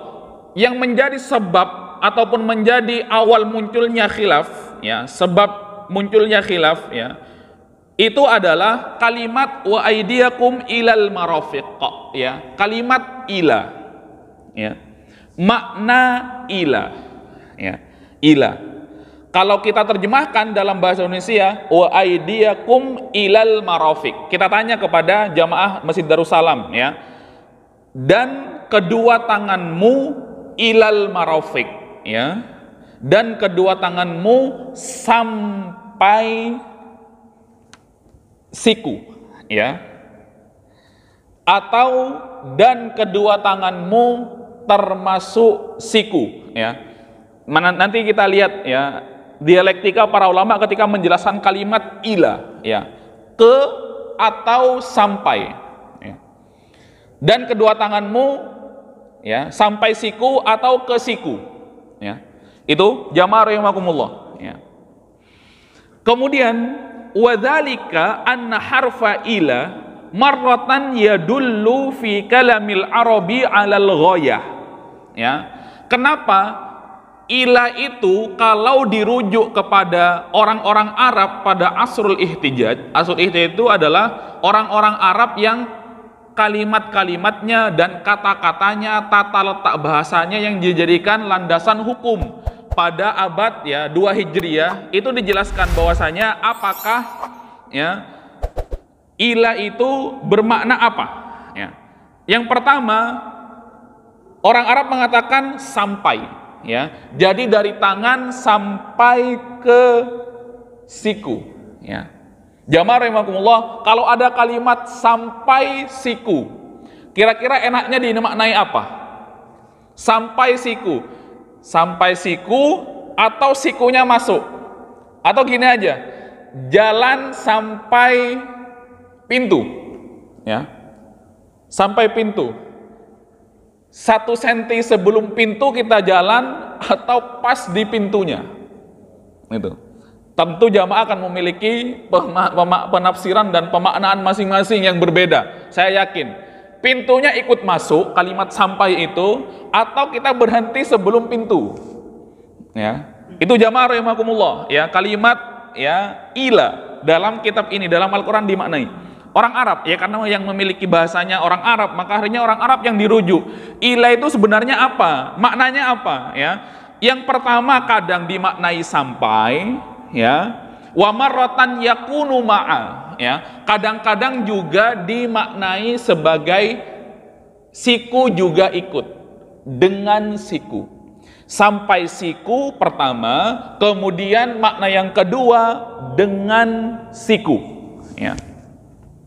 yang menjadi sebab ataupun menjadi awal munculnya khilaf, ya, sebab munculnya khilaf, ya, itu adalah kalimat wa aidiyakum ilal marafiq, ya, kalimat ila, ya. Makna ila, ya, ila. Kalau kita terjemahkan dalam bahasa Indonesia, wa aidiyakum ilal marafiq. Kita tanya kepada jamaah Masjid Darussalam, ya. Dan kedua tanganmu ilal marafiq, ya. Dan kedua tanganmu sampai siku, ya. Atau dan kedua tanganmu termasuk siku, ya. Nanti kita lihat, ya, dialektika para ulama ketika menjelaskan kalimat ila, ya, ke atau sampai, ya. Dan kedua tanganmu, ya, sampai siku atau ke siku, ya. Itu jamaah rahimakumullah, ya. Kemudian wadzalika anna harfa ila marratan yadullu fi kalamil arabi 'alal ghayah, ya. Kenapa? Ila itu kalau dirujuk kepada orang-orang Arab pada asrul ihtijaj. Asrul ihtijaj itu adalah orang-orang Arab yang kalimat-kalimatnya dan kata-katanya, tata letak bahasanya yang dijadikan landasan hukum pada abad, ya, 2 Hijriah. Itu dijelaskan bahwasanya apakah, ya, ila itu bermakna apa, ya. Yang pertama, orang Arab mengatakan sampai, ya. Jadi dari tangan sampai ke siku, ya. Jamaah rahimakumullah, kalau ada kalimat sampai siku, kira-kira enaknya dimaknai apa? Sampai siku. Sampai siku atau sikunya masuk? Atau gini aja, jalan sampai pintu, ya. Sampai pintu. 1 senti sebelum pintu kita jalan atau pas di pintunya, itu tentu jamaah akan memiliki penafsiran dan pemaknaan masing-masing yang berbeda. Saya yakin pintunya ikut masuk kalimat sampai itu, atau kita berhenti sebelum pintu, ya. Itu jamaah rahimakumullah, ya, kalimat, ya, ila dalam kitab ini, dalam Al-Quran dimaknai orang Arab, ya, karena yang memiliki bahasanya orang Arab, maka akhirnya orang Arab yang dirujuk. Ila itu sebenarnya apa? Maknanya apa, ya? Yang pertama kadang dimaknai sampai, ya. Wa marratan yakunu ma'a, ya. Kadang-kadang juga dimaknai sebagai siku juga ikut, dengan siku. Sampai siku pertama, kemudian makna yang kedua dengan siku, ya.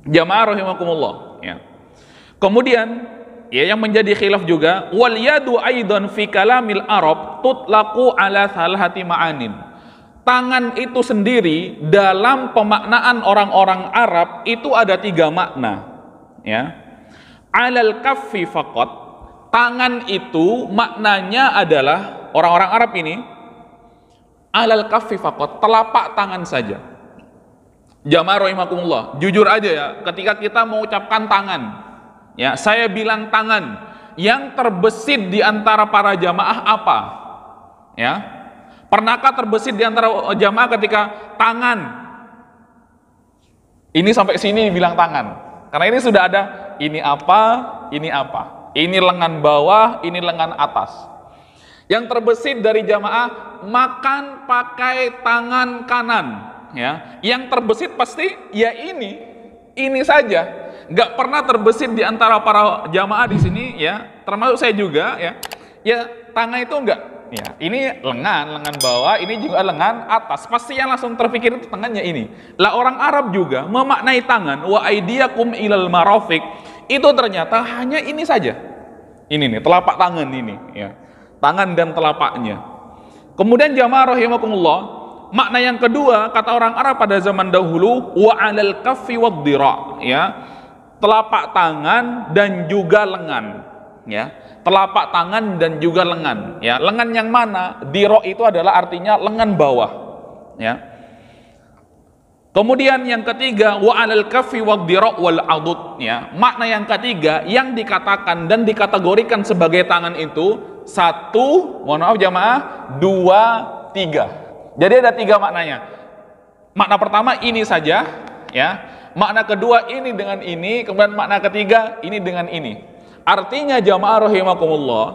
Jamaah rahimakumullah, ya. Kemudian, ya, yang menjadi khilaf juga, wal yadu aidan fi kalamil arab tutlaqu ala thalahati ma'anin. Tangan itu sendiri dalam pemaknaan orang-orang Arab itu ada 3 makna, ya. Alal kaffi faqat, tangan itu maknanya adalah orang-orang Arab ini alal kaffi faqat, telapak tangan saja. Jamaah rahimakumullah, jujur aja ya, ketika kita mengucapkan tangan, ya, saya bilang tangan, yang terbesit di antara para jamaah apa? Ya, pernahkah terbesit di antara jamaah ketika tangan? Ini sampai sini bilang tangan. Karena ini sudah ada, ini apa, ini apa. Ini lengan bawah, ini lengan atas. Yang terbesit dari jamaah, makan pakai tangan kanan. Ya, yang terbesit pasti ya ini saja. Nggak pernah terbesit di antara para jamaah di sini, ya, termasuk saya juga, ya. Ya, tangan itu enggak. Ya, ini lengan bawah, ini juga lengan atas. Pasti yang langsung terpikir itu tangannya ini. Lah orang Arab juga memaknai tangan, wa aidiyakum ilal marafiq, itu ternyata hanya ini saja. Ini nih, telapak tangan ini, ya. Tangan dan telapaknya. Kemudian jamaah rahimakumullah, makna yang kedua kata orang Arab pada zaman dahulu, wa 'alal kaffi wad-dhira', ya. Telapak tangan dan juga lengan, ya. Telapak tangan dan juga lengan, ya. Lengan yang mana? Dhira' itu adalah artinya lengan bawah, ya. Kemudian yang ketiga, wa 'alal kaffi wad-dhira' wal 'adud, ya. Makna yang ketiga yang dikatakan dan dikategorikan sebagai tangan itu satu, mohon maaf jamaah, dua, tiga. Jadi ada tiga maknanya. Makna pertama ini saja, ya. Makna kedua ini dengan ini, kemudian makna ketiga ini dengan ini. Artinya jamaah rahimakumullah,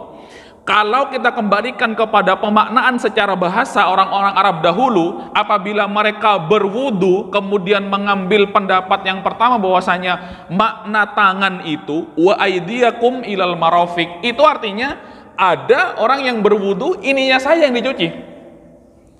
kalau kita kembalikan kepada pemaknaan secara bahasa orang-orang Arab dahulu, apabila mereka berwudu kemudian mengambil pendapat yang pertama bahwasanya makna tangan itu wa aidiyakum ilal marafiq, itu artinya ada orang yang berwudu ininya saja yang dicuci.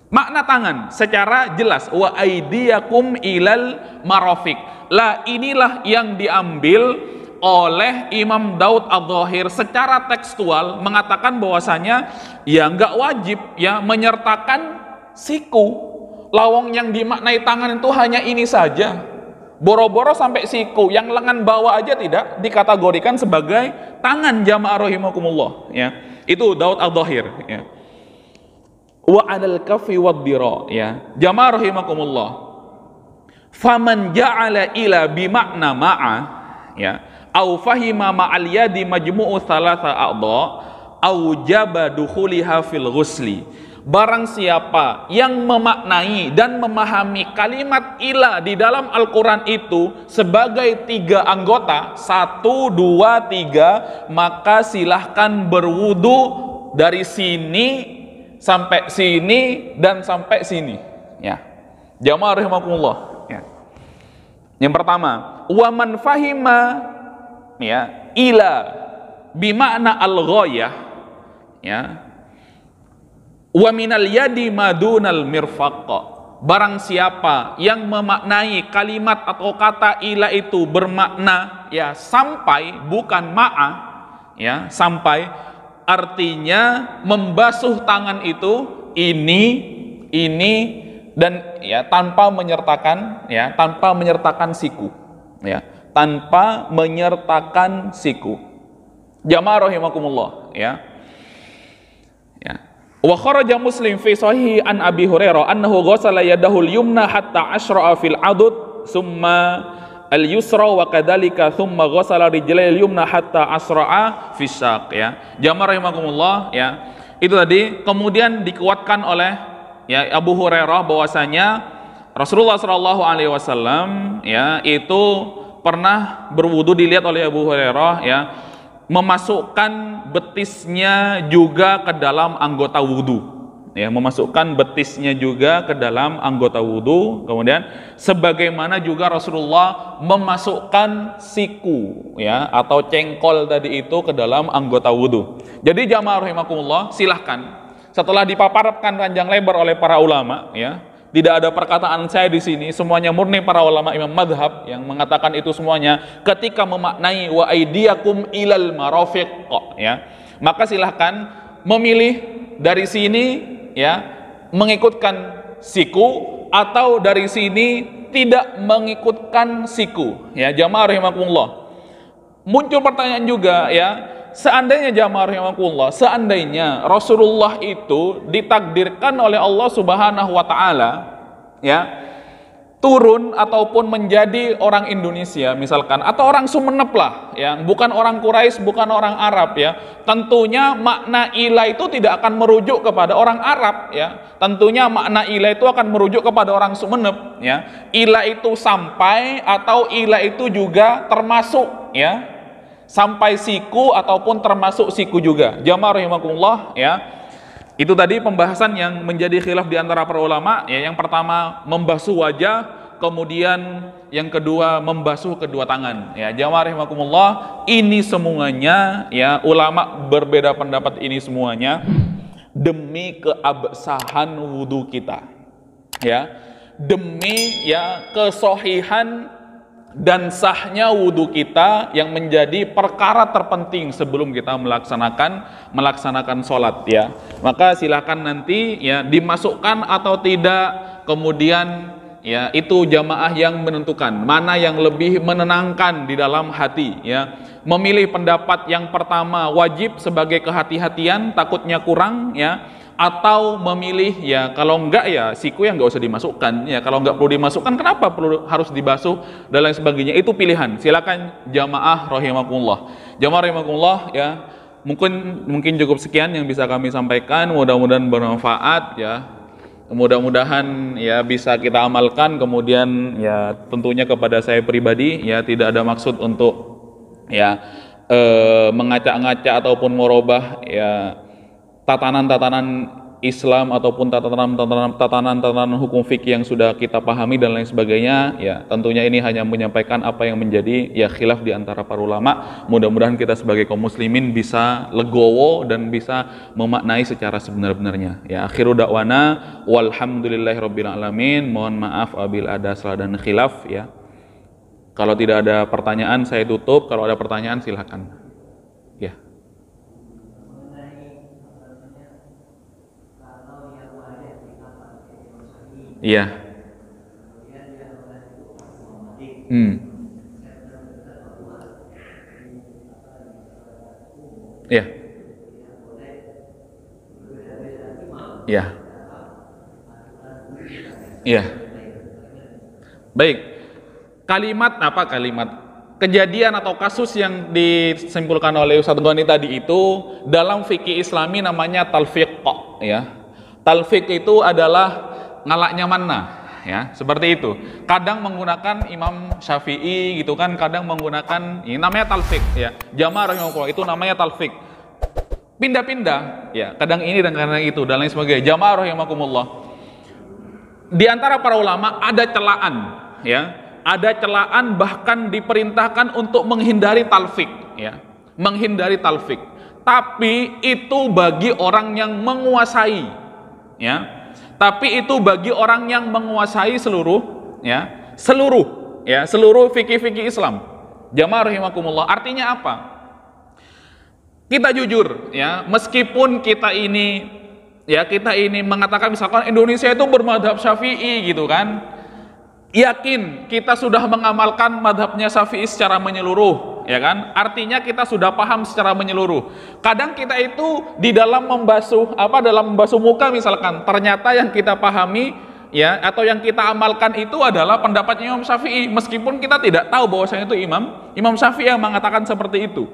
Makna tangan secara jelas wa aidiyakum ilal marafiq. Lah inilah yang diambil oleh Imam Daud Adh-Dhahir secara tekstual mengatakan bahwasanya ya nggak wajib ya menyertakan siku. Lawang yang dimaknai tangan itu hanya ini saja. Boro-boro sampai siku, yang lengan bawah aja tidak dikategorikan sebagai tangan jamaah rahimakumullah, ya. Itu Daud Adh-Dhahir, ya. Wa 'alal kaffi wad-dhira', ya. Jamaah rahimakumullah. Faman ja'ala ila bimakna ma'a, ya, au fahima ma'al yadi majmu'u thalatha a'dha au jaba dukhuliha fil ghusli. Barang siapa yang memaknai dan memahami kalimat ila di dalam Al-Quran itu sebagai tiga anggota, 1, 2, 3, maka silahkan berwudu dari sini sampai sini dan sampai sini, ya. Jamaah rahimakumullah, ya. Yang pertama, wa man fahima, ya, ila bimakna al-ghayah, ya, wa minal yadi madunal mirfaq. Barang siapa yang memaknai kalimat atau kata ila itu bermakna ya sampai, bukan ma'a, ya, sampai artinya membasuh tangan itu ini dan ya tanpa menyertakan siku, ya, tanpa menyertakan siku. Jamaah rahimakumullah, ya. Ya. Wa kharaja Muslim fi sahih an Abi Hurairah annahu ghassala yadahu al-yumna hatta ashra'a fil 'adud summa al-yusra wa kadzalika thumma ghassala rijlal yumna hatta asra'a fi syaq, ya. Jamaah rahimakumullah, ya. Itu tadi kemudian dikuatkan oleh ya Abu Hurairah bahwasanya Rasulullah sallallahu alaihi wasallam, ya, itu pernah berwudu, dilihat oleh Abu Hurairah, ya, memasukkan betisnya juga ke dalam anggota wudu, ya, memasukkan betisnya juga ke dalam anggota wudu. Kemudian sebagaimana juga Rasulullah memasukkan siku, ya, atau cengkol tadi itu ke dalam anggota wudu. Jadi jamaah rahimakumullah, silahkan setelah dipaparkan panjang lebar oleh para ulama, ya, tidak ada perkataan saya di sini, semuanya murni para ulama imam madhab yang mengatakan itu semuanya ketika memaknai wa aidiyakum ilal marafiq, ya, maka silahkan memilih dari sini, ya, mengikutkan siku atau dari sini tidak mengikutkan siku, ya. Jamaah rahimakumullah, muncul pertanyaan juga, ya, seandainya jamaah rahimakumullah, seandainya Rasulullah itu ditakdirkan oleh Allah Subhanahu wa taala ya turun ataupun menjadi orang Indonesia misalkan, atau orang Sumenep lah ya, bukan orang Quraisy, bukan orang Arab ya, tentunya makna ilah itu tidak akan merujuk kepada orang Arab ya, tentunya makna ilah itu akan merujuk kepada orang Sumenep ya. Ilah itu sampai atau ilah itu juga termasuk ya, sampai siku ataupun termasuk siku juga. Jamaah rahimakumullah ya. Itu tadi pembahasan yang menjadi khilaf di antara para ulama ya. Yang pertama membasuh wajah, kemudian yang kedua membasuh kedua tangan ya. Jamaah rahimakumullah, ini semuanya ya, ulama berbeda pendapat ini semuanya demi keabsahan wudhu kita ya, demi ya kesohihan dan sahnya wudhu kita yang menjadi perkara terpenting sebelum kita melaksanakan sholat ya. Maka silakan nanti ya dimasukkan atau tidak, kemudian ya itu jamaah yang menentukan mana yang lebih menenangkan di dalam hati ya. Memilih pendapat yang pertama wajib sebagai kehati-hatian, takutnya kurang ya, atau memilih ya kalau enggak ya siku yang enggak usah dimasukkan ya, kalau enggak perlu dimasukkan kenapa harus dibasuh dan lain sebagainya, itu pilihan. Silakan jamaah rahimakumullah. Jamaah rahimakumullah ya, mungkin cukup sekian yang bisa kami sampaikan, mudah-mudahan bermanfaat ya, mudah-mudahan ya bisa kita amalkan. Kemudian ya tentunya kepada saya pribadi ya tidak ada maksud untuk ya mengacak-ngacak ataupun merubah ya tatanan-tatanan Islam ataupun tatanan-tatanan hukum fikih yang sudah kita pahami dan lain sebagainya ya. Tentunya ini hanya menyampaikan apa yang menjadi ya khilaf di antara para ulama. Mudah-mudahan kita sebagai kaum muslimin bisa legowo dan bisa memaknai secara sebenar-benarnya ya. Akhiru da'wana walhamdulillahirabbil alamin. Mohon maaf apabila ada salah dan khilaf ya. Kalau tidak ada pertanyaan saya tutup, kalau ada pertanyaan silakan ya. Iya. Iya. Iya. Iya. Baik. Kalimat kejadian atau kasus yang disimpulkan oleh Ustadz Ghani tadi itu dalam fikih Islami namanya talfiq ya. Talfiq itu adalah ngalaknya mana ya, seperti itu. Kadang menggunakan Imam Syafi'i gitu kan, kadang menggunakan ini namanya talfiq ya. Jamaah rahimakumullah, itu namanya talfiq. Pindah-pindah ya, kadang ini dan kadang itu dan lain sebagainya. Jamaah rahimakumullah. Di antara para ulama ada celaan ya, ada celaan bahkan diperintahkan untuk menghindari talfiq ya, menghindari talfiq. Tapi itu bagi orang yang menguasai ya. Tapi itu bagi orang yang menguasai seluruh fikih-fikih Islam. Jamaah rahimakumullah, artinya apa? Kita jujur ya, meskipun kita ini mengatakan misalkan Indonesia itu bermadhab Syafi'i gitu kan. Yakin kita sudah mengamalkan madhabnya Syafi'i secara menyeluruh ya kan, artinya kita sudah paham secara menyeluruh. Kadang kita itu di dalam membasuh muka misalkan, ternyata yang kita pahami ya atau yang kita amalkan itu adalah pendapatnya Imam Syafi'i, meskipun kita tidak tahu bahwasanya itu Imam Syafi'i yang mengatakan seperti itu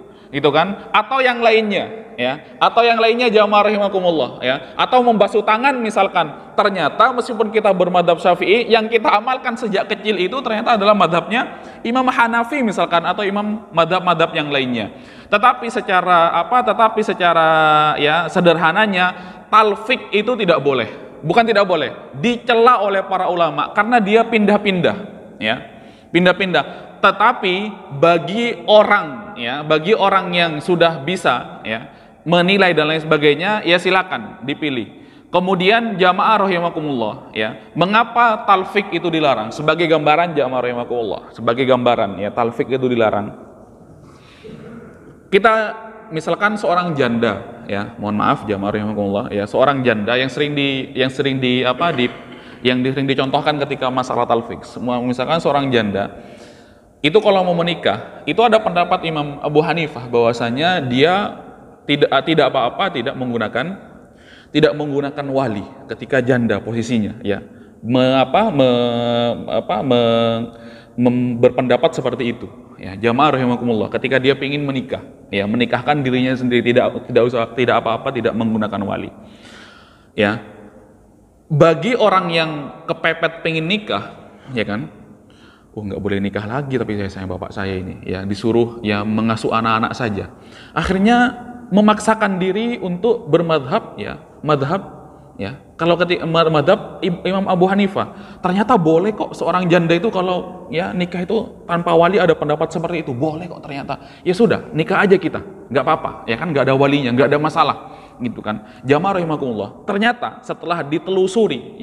kan, atau yang lainnya ya, atau yang lainnya jamaah rahimakumullah ya, atau membasuh tangan misalkan, ternyata meskipun kita bermadhab Syafi'i, yang kita amalkan sejak kecil itu ternyata adalah madhabnya Imam Hanafi misalkan, atau imam madhab-madhab yang lainnya. Tetapi secara ya sederhananya, talfiq itu tidak boleh, bukan tidak boleh, dicela oleh para ulama karena dia pindah-pindah ya, pindah-pindah. Tetapi bagi orang yang sudah bisa ya menilai dan lain sebagainya, ya silakan dipilih. Kemudian jamaah rahimakumullah ya, mengapa talfiq itu dilarang? Sebagai gambaran jamaah rahimakumullah, sebagai gambaran ya, talfiq itu dilarang. Kita misalkan seorang janda ya, mohon maaf jamaah rahimakumullah ya, seorang janda yang sering dicontohkan ketika masalah talfiq. Misalkan seorang janda itu kalau mau menikah, itu ada pendapat Imam Abu Hanifah bahwasanya dia tidak apa-apa tidak menggunakan wali ketika janda posisinya, ya. Berpendapat seperti itu, ya. Jamaah rahimakumullah, ketika dia ingin menikah, ya, menikahkan dirinya sendiri, tidak apa-apa tidak menggunakan wali, ya. Bagi orang yang kepepet pengen nikah, ya kan, nggak boleh nikah lagi, tapi saya bapak saya ini, ya, disuruh ya mengasuh anak-anak saja, akhirnya memaksakan diri untuk bermadhab, ya, madhab, ya. Kalau ketika madhab Imam Abu Hanifah, ternyata boleh kok seorang janda itu kalau ya nikah itu tanpa wali, ada pendapat seperti itu, boleh kok ternyata. Ya sudah, nikah aja kita, nggak apa-apa, ya kan, nggak ada walinya, nggak ada masalah, gitu kan. Jamaah rahimakumullah, ternyata setelah ditelusuri,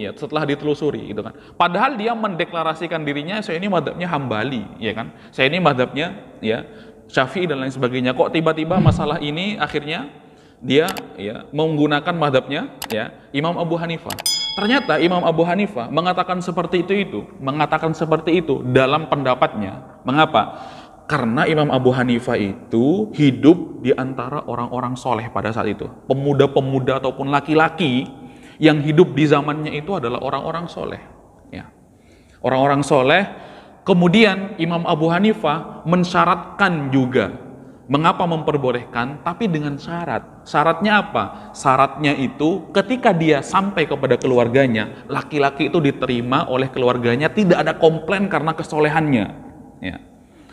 gitu kan. Padahal dia mendeklarasikan dirinya, saya ini madhabnya Hambali, ya kan. Saya ini madhabnya ya Syafi'i dan lain sebagainya. Kok tiba-tiba masalah ini akhirnya dia ya menggunakan madhabnya ya Imam Abu Hanifah. Ternyata Imam Abu Hanifah mengatakan seperti itu dalam pendapatnya. Mengapa? Karena Imam Abu Hanifah itu hidup di antara orang-orang soleh pada saat itu. Pemuda-pemuda ataupun laki-laki yang hidup di zamannya itu adalah orang-orang soleh, ya. Orang-orang soleh. Kemudian Imam Abu Hanifah mensyaratkan juga. Mengapa memperbolehkan? Tapi dengan syarat. Syaratnya apa? Syaratnya itu ketika dia sampai kepada keluarganya, laki-laki itu diterima oleh keluarganya, tidak ada komplain karena kesolehannya, ya.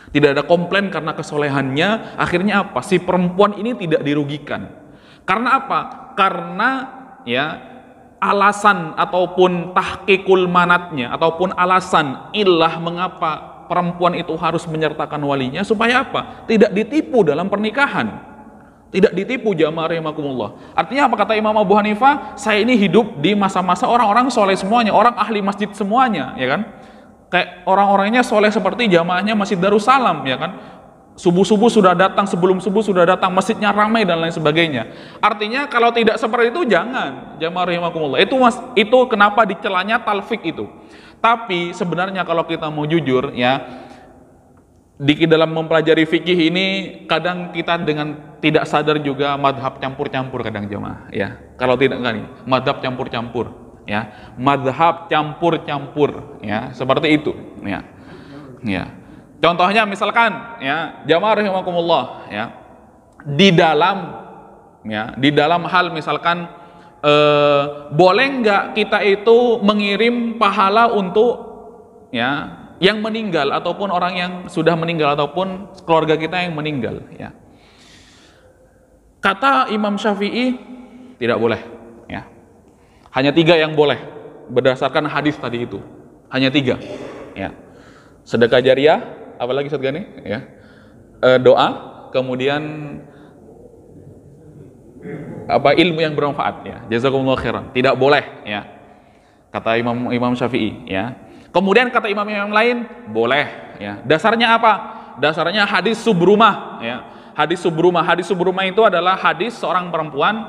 Tidak ada komplain karena kesolehannya. Akhirnya apa? Si perempuan ini tidak dirugikan. Karena apa? Karena ya alasan ataupun tahqiqul manatnya, ataupun alasan ilah mengapa perempuan itu harus menyertakan walinya, supaya apa? Tidak ditipu dalam pernikahan. Tidak ditipu, jamaah rahimakumullah. Artinya apa kata Imam Abu Hanifah? Saya ini hidup di masa-masa orang-orang soleh semuanya, orang ahli masjid semuanya, ya kan? Kayak orang-orangnya soleh seperti jamaahnya Masjid Darussalam, ya kan? Subuh-subuh sudah datang, sebelum subuh sudah datang, masjidnya ramai dan lain sebagainya. Artinya kalau tidak seperti itu jangan, jamaah rahimakumullah. Itu kenapa dicelanya talfik itu. Tapi sebenarnya kalau kita mau jujur, ya, di dalam mempelajari fikih ini kadang kita dengan tidak sadar juga madhab campur-campur kadang, jemaah, ya. Kalau tidak kan madhab campur-campur, ya, madhab campur-campur, ya, seperti itu, ya, ya. Contohnya misalkan, ya, jamaah rahimakumullah, ya, di dalam hal misalkan boleh nggak kita itu mengirim pahala untuk ya yang meninggal ataupun orang yang sudah meninggal ataupun keluarga kita yang meninggal, ya. Kata Imam Syafi'i tidak boleh, ya. Hanya 3 yang boleh berdasarkan hadis tadi itu, hanya 3, ya. Sedekah jariah, apalagi Ustaz Gani, ya. Doa, kemudian ilmu yang bermanfaat, ya. Jazakumullah khairan. Tidak boleh, ya. Kata Imam Syafi'i, ya. Kemudian kata imam yang lain boleh, ya. Dasarnya apa? Dasarnya hadis subrumah, ya. Hadis subrumah itu adalah hadis seorang perempuan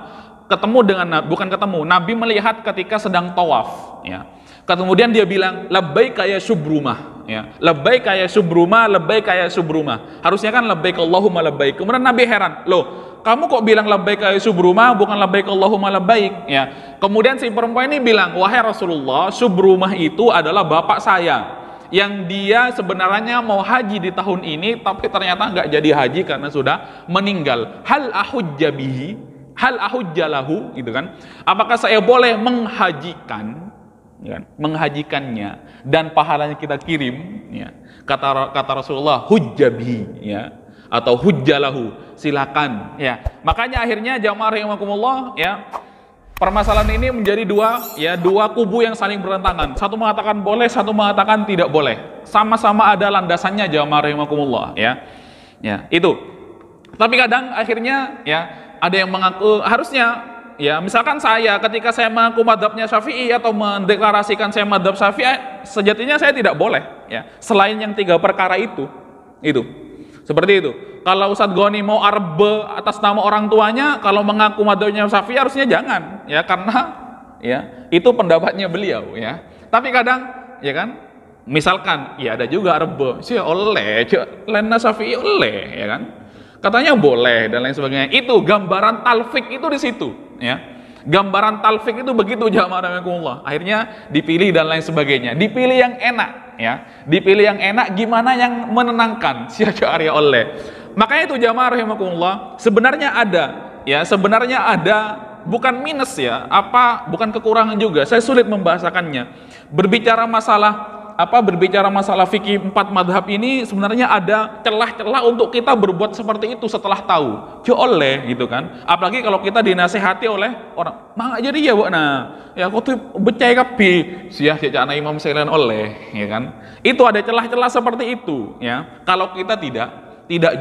Nabi melihat ketika sedang tawaf, ya. Kemudian dia bilang labbaika ya subrumah, ya. Labbaika ya subrumah, labbaika ya subrumah. Harusnya kan labbaik Allahumma labbaik. Kemudian Nabi heran, loh, kamu kok bilang labbaik ya subrumah bukan labbaik Allahumma labbaik, ya. Kemudian si perempuan ini bilang, wahai Rasulullah, subrumah itu adalah bapak saya yang dia sebenarnya mau haji di tahun ini tapi ternyata nggak jadi haji karena sudah meninggal. Hal ahujja bihi, hal ahujjalahu, gitu kan. Apakah saya boleh menghajikan, ya, menghajikannya dan pahalanya kita kirim, ya. Kata Rasulullah, hujjabihi, ya, atau hujjalahu, silakan, ya. Makanya akhirnya jamaah rahimakumullah, ya, permasalahan ini menjadi dua kubu yang saling bertentangan. Satu mengatakan boleh, satu mengatakan tidak boleh. Sama-sama ada landasannya, jamaah rahimakumullah, ya. Ya, itu. Tapi kadang akhirnya, ya, ada yang mengaku harusnya, ya, misalkan ketika saya mengaku madhabnya Syafi'i atau mendeklarasikan saya madhab Syafi'i, sejatinya saya tidak boleh, ya, selain yang 3 perkara itu. Seperti itu. Kalau Ustadz Goni mau arbe atas nama orang tuanya, kalau mengaku madhabnya Syafi'i harusnya jangan, ya, karena ya itu pendapatnya beliau, ya. Tapi kadang, ya kan, Misalkan, ya ada juga rebe, sih oleh, lena Syafi'i oleh, ya kan? Katanya boleh dan lain sebagainya. Itu gambaran talfik itu di situ, ya. Gambaran talfik itu begitu jamaah rahimakumullah. Akhirnya dipilih dan lain sebagainya. Dipilih yang enak, ya. Dipilih yang enak, gimana yang menenangkan, siapa Arya oleh. Makanya itu jamaah rahimakumullah, sebenarnya ada, ya, sebenarnya ada, bukan minus ya, bukan kekurangan juga. Saya sulit membahasakannya. Berbicara masalah fikih 4 madhab ini sebenarnya ada celah-celah untuk kita berbuat seperti itu setelah tahu. Ya oleh gitu kan. Apalagi kalau kita dinasehati oleh orang, "Mang jadi ya, Bu." Nah, ya aku tuh becai kapi, sia cacana Imam Syafi'i oleh, ya kan. Itu ada celah-celah seperti itu, ya. Kalau kita tidak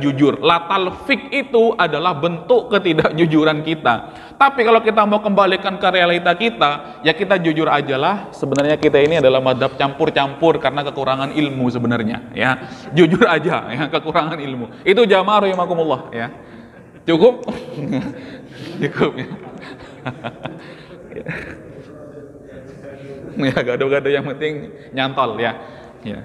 jujur. Latal fik itu adalah bentuk ketidakjujuran kita. Tapi kalau kita mau kembalikan ke realita kita, ya kita jujur ajalah. Sebenarnya kita ini adalah madhab campur-campur karena kekurangan ilmu sebenarnya. Ya, jujur aja, ya, kekurangan ilmu. Itu jamaah rahimakumullah, ya. Cukup, cukup. Ya, ya gaduh-gaduh yang penting nyantol, ya. Ya.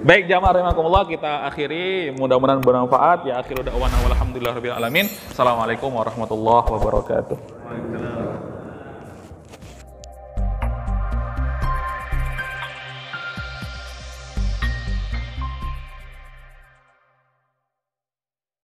Baik jamaah rahimakumullah, kita akhiri, mudah-mudahan bermanfaat. Ya akhiru da'wana walhamdulillahirabbil alamin. Assalamualaikum warahmatullahi wabarakatuh.